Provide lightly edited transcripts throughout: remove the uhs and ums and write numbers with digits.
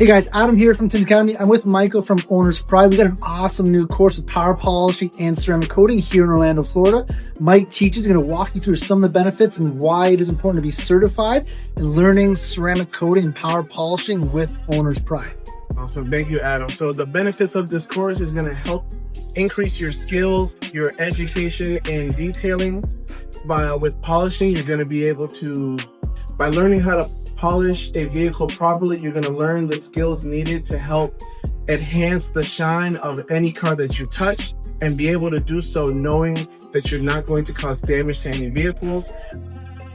Hey guys, Adam here from Tint Academy. I'm with Michael from Owner's Pride. We got an awesome new course with power polishing and ceramic coating here in Orlando, Florida. Mike teaches, going to walk you through some of the benefits and why it is important to be certified in learning ceramic coating and power polishing with Owner's Pride. Awesome, thank you, Adam. So the benefits of this course is going to help increase your skills, your education in detailing. With polishing, you're going to be able to, by learning how to polish a vehicle properly, you're going to learn the skills needed to help enhance the shine of any car that you touch and be able to do so knowing that you're not going to cause damage to any vehicles.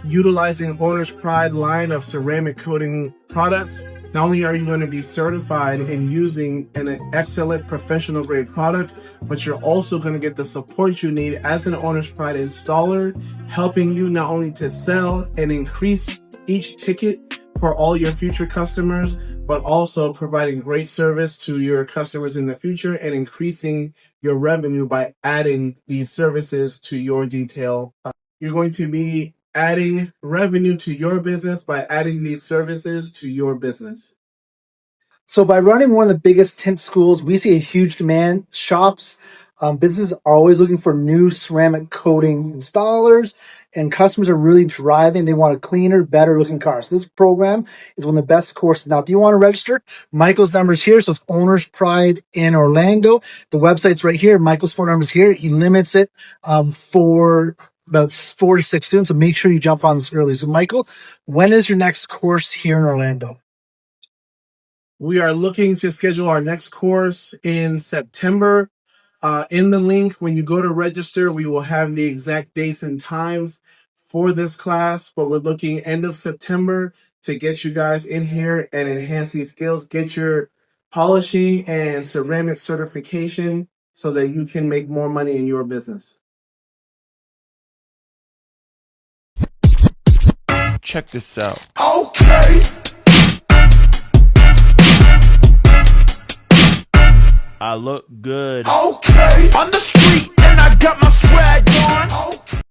Utilizing Owner's Pride line of ceramic coating products, not only are you going to be certified in using an excellent professional grade product, but you're also going to get the support you need as an Owner's Pride installer, helping you not only to sell and increase each ticket for all your future customers, but also providing great service to your customers in the future and increasing your revenue by adding these services to your detail. You're going to be adding revenue to your business by adding these services to your business. So by running one of the biggest tint schools, we see a huge demand. Shops, businesses are always looking for new ceramic coating installers, and customers are really driving. They want a cleaner, better looking car. So this program is one of the best courses. Now, if you want to register, Michael's number is here. So it's Owner's Pride in Orlando. The website's right here. Michael's phone number is here. He limits it for about 4 to 6 students. So make sure you jump on this early. So Michael, when is your next course here in Orlando? We are looking to schedule our next course in September. In the link, when you go to register, we will have the exact dates and times for this class, but we're looking end of September to get you guys in here and enhance these skills, get your polishing and ceramic certification so that you can make more money in your business. Check this out. Okay. I look good. Okay. On the street and I got my swag on.